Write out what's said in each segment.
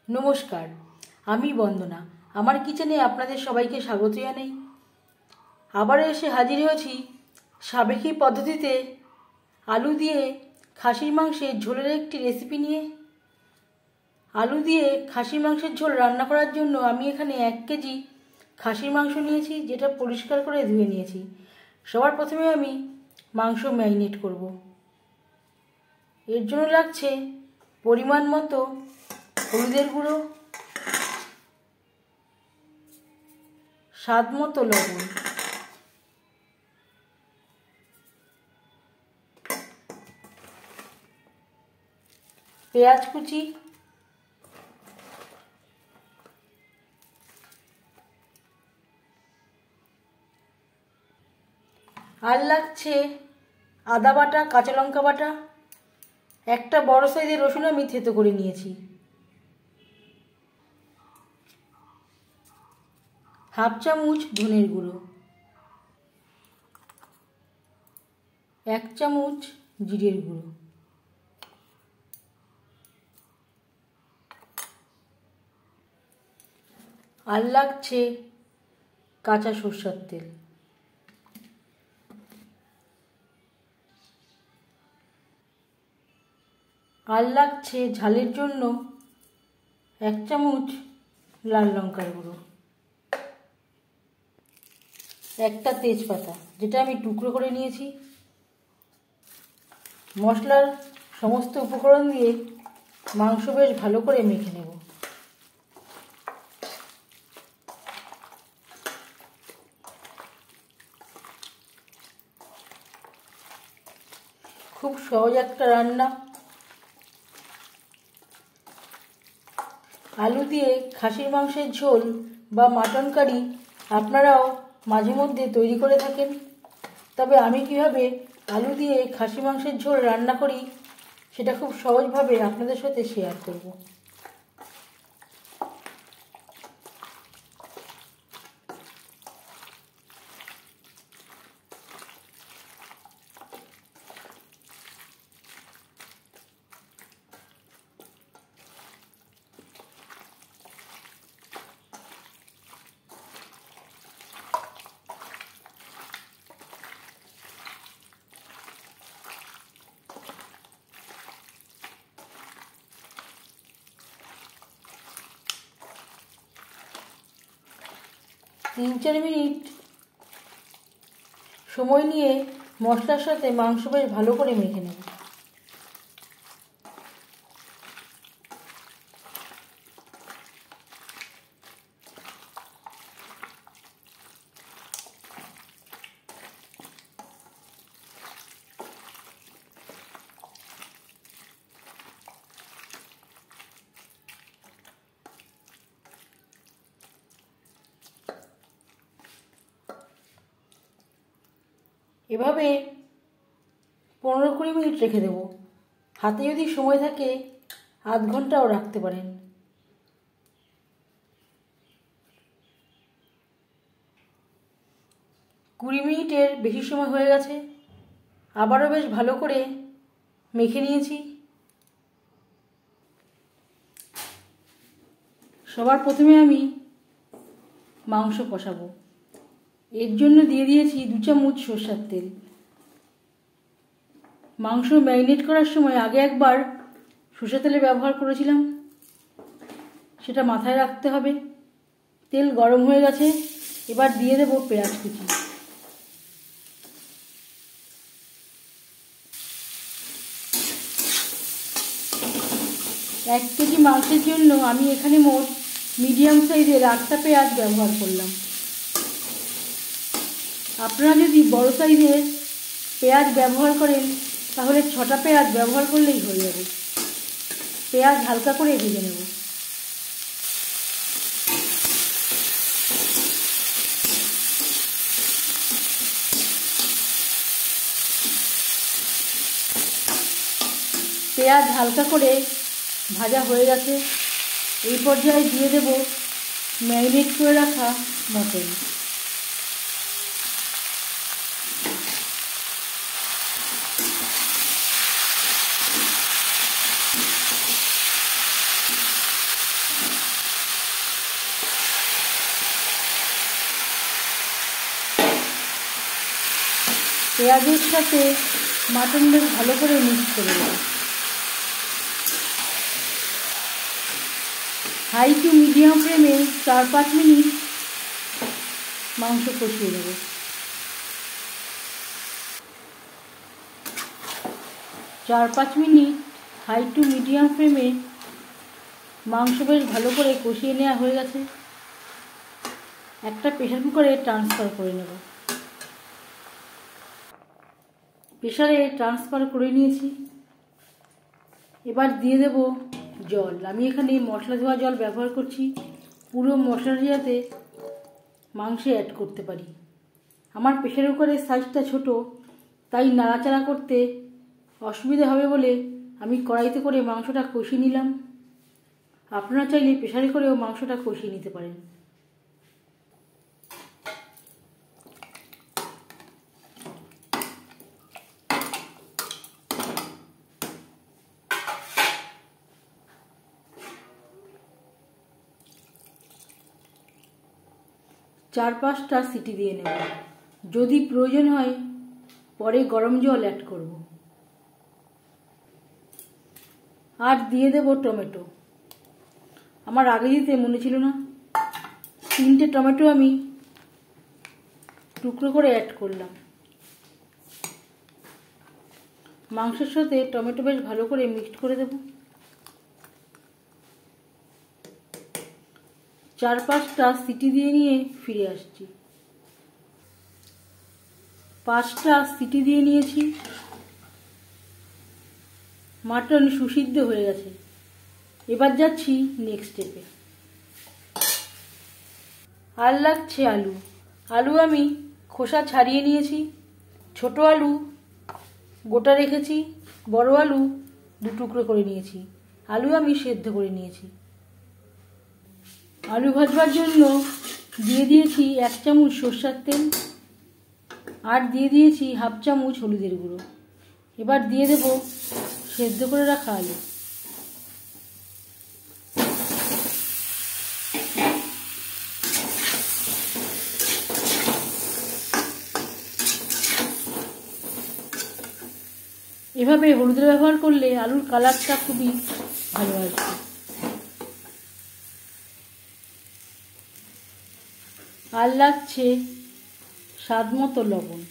নমস্কার, আমি বন্দনা। আমার কিচেনে আপনাদের সবাইকে স্বাগত জানাই। আবারও এসে হাজির হয়েছি সাবেকি পদ্ধতিতে আলু দিয়ে খাসির মাংসের ঝোলের একটি রেসিপি নিয়ে। আলু দিয়ে খাসির মাংসের ঝোল রান্না করার জন্য আমি এখানে 1 কেজি খাসির মাংস নিয়েছি, যেটা পরিষ্কার করে ধুয়ে নিয়েছি। সবার প্রথমে আমি মাংস ম্যারিনেট করব। এর জন্য লাগছে পরিমাণ মতো হলুদের গুঁড়ো, স্বাদ মতো লবণ, পেঁয়াজ কুচি, আর লাগছে আদা বাটা, কাঁচা লঙ্কা বাটা, একটা বড় সাইজের রসুন আমি থেতো করে নিয়েছি, হাফ চামচ ধনের গুঁড়ো, 1 চামচ জিরের গুঁড়ো, আর লাগছে কাঁচা সরষের তেল। আর লাগছে ঝালের জন্য 1 চামচ লাল লঙ্কার গুঁড়ো, একটা তেজপাতা যেটা আমি টুকরো করে নিয়েছি। মশলার সমস্ত উপকরণ দিয়ে মাংস বেশ ভালো করে মেখে নেব। খুব সহজ একটা রান্না। আলু দিয়ে খাসির মাংসের ঝোল বা মাটন কারি আপনারাও মাঝে মধ্যে তৈরি করে থাকেন, তবে আমি কিভাবে আলু দিয়ে খাসি মাংসের ঝোল রান্না করি সেটা খুব সহজভাবে আপনাদের সাথে শেয়ার করব। তিন চার মিনিট সময় নিয়ে মশলার সাথে মাংস বেশ ভালো করে মেখে নেব। এভাবে 15-20 মিনিট রেখে দেব। হাতে যদি সময় থাকে আধ ঘন্টাও রাখতে পারেন। কুড়ি মিনিটের বেশি সময় হয়ে গেছে। আবারও বেশ ভালো করে মেখে নিয়েছি। সবার প্রথমে আমি মাংস কষাবো। এর জন্য দিয়ে দিয়েছি 2 চামচ সরষের তেল। মাংস ম্যারিনেট করার সময় আগে একবার সরষের তেলে ব্যবহার করেছিলাম, সেটা মাথায় রাখতে হবে। তেল গরম হয়ে গেছে, এবার দিয়ে দেব পেঁয়াজ কুচি। এক কেজি মাংসের জন্য আমি এখানে মোট মিডিয়াম সাইজের 8টা পেঁয়াজ ব্যবহার করলাম। আপনারা যদি বড় সাইজের পেঁয়াজ ব্যবহার করেন তাহলে 6টা পেঁয়াজ ব্যবহার করলেই হয়ে যাবে। পেঁয়াজ হালকা করে ভেজে নেব। পেঁয়াজ হালকা করে ভাজা হয়ে গেছে। এই পর্যায়ে দিয়ে দেব ম্যারিনেট করে রাখা মটন। পেঁয়াজের সাথে মাটন বেশ ভালো করে মিক্স করে দেব। হাই টু মিডিয়াম ফ্লেমে 4-5 মিনিট মাংস কষিয়ে দেব। চার পাঁচ মিনিট হাই টু মিডিয়াম ফ্লেমে মাংস বেশ ভালো করে কষিয়ে নেওয়া হয়ে গেছে। একটা প্রেসার কুকারে ট্রান্সফার করে নেব। প্রেসারে ট্রান্সফার করে নিয়েছি। এবার দিয়ে দেব জল। আমি এখানে মশলা ধোয়া জল ব্যবহার করছি। পুরো মশলাটা যাতে মাংসে অ্যাড করতে পারি। আমার প্রেসার কুকারের সাইজটা ছোট, তাই নাড়াচাড়া করতে অসুবিধা হবে বলে আমি কড়াইতে করে মাংসটা কষিয়ে নিলাম। আপনারা চাইলে প্রেসারে করেও মাংসটা কষিয়ে নিতে পারেন। চার পাঁচটা সিটি দিয়ে নেব। যদি প্রয়োজন হয় পরে গরম জল অ্যাড করব। আর দিয়ে দেব টমেটো। আমার আগে দিতে মনে ছিল না। 3টে টমেটো আমি টুকরো করে অ্যাড করলাম। মাংসের সাথে টমেটো বেশ ভালো করে মিক্সড করে দেব। 4-5টা সিটি দিয়ে নিয়ে ফিরে আসছি। 5টা সিটি দিয়ে নিয়েছি। মাটন সুসিদ্ধ হয়ে গেছে। এবার যাচ্ছি নেক্সট স্টেপে। আর লাগছে আলু। আলু আমি খোসা ছাড়িয়ে নিয়েছি। ছোট আলু গোটা রেখেছি, বড় আলু 2 টুকরো করে নিয়েছি। আলু আমি সেদ্ধ করে নিয়েছি। আলু ভাজবার জন্য দিয়ে দিয়েছি 1 চামচ সরষের তেল, আর দিয়ে দিয়েছি 1/2 চামচ হলুদের গুঁড়ো। এবার দিয়ে দেব সেদ্ধ করে রাখা আলু। এভাবে হলুদের ব্যবহার করলে আলুর কালারটা খুবই ভালো আসবে। আর লাগছে স্বাদ মতো লবণ।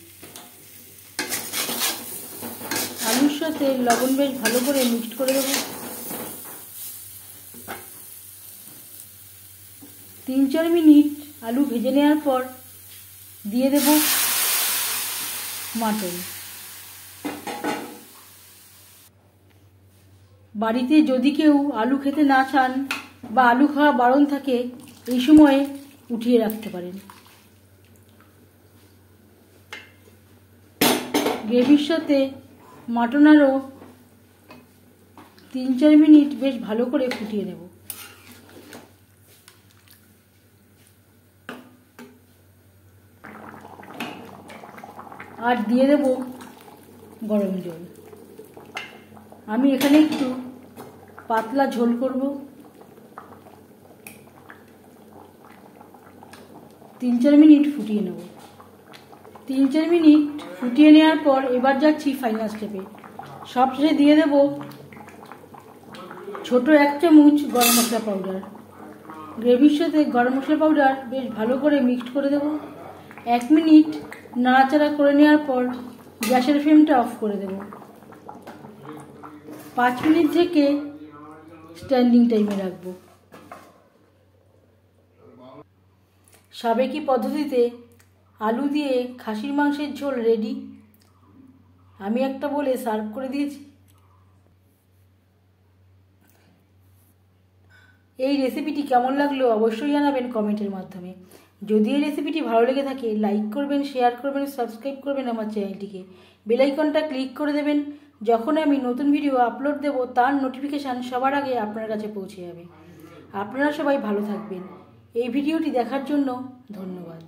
আলুর সাথে লবণ বেশ ভালো করে মিক্সড করে দেব। 3-4 মিনিট আলু ভেজে নেওয়ার পর দিয়ে দেব মাটন। বাড়িতে যদি কেউ আলু খেতে না চান বা আলু খাওয়া বারণ থাকে, এই সময়ে উঠিয়ে রাখতে পারেন। গ্রেভির সাথে মাটন আরও 3-4 মিনিট বেশ ভালো করে ফুটিয়ে নেব। আর দিয়ে দেব গরম জল। আমি এখানে একটু পাতলা ঝোল করব। 3-4 মিনিট ফুটিয়ে নেব। 3-4 মিনিট ফুটিয়ে নেওয়ার পর এবার যাচ্ছি ফাইনাল স্টেপে। সবশেষে দিয়ে দেব ছোট 1 চামচ গরম মশলা পাউডার। গ্রেভির সাথে গরম মশলা পাউডার বেশ ভালো করে মিক্সড করে দেব। 1 মিনিট নাড়াচাড়া করে নেওয়ার পর গ্যাসের ফ্লেমটা অফ করে দেব। 5 মিনিট থেকে স্ট্যান্ডিং টাইমে রাখবো। সাবেকি পদ্ধতিতে আলু দিয়ে খাসির মাংসের ঝোল রেডি। আমি একটা বলে সার্ভ করে দিয়েছি। এই রেসিপিটি কেমন লাগলো অবশ্যই জানাবেন কমেন্টের মাধ্যমে। যদি এই রেসিপিটি ভালো লেগে থাকে লাইক করবেন, শেয়ার করবেন, সাবস্ক্রাইব করবেন আমার চ্যানেলটিকে। বেল আইকনটা ক্লিক করে দেবেন। যখন আমি নতুন ভিডিও আপলোড দেব তার নোটিফিকেশান সবার আগে আপনার কাছে পৌঁছে যাবে। আপনারা সবাই ভালো থাকবেন। এই ভিডিওটি দেখার জন্য ধন্যবাদ।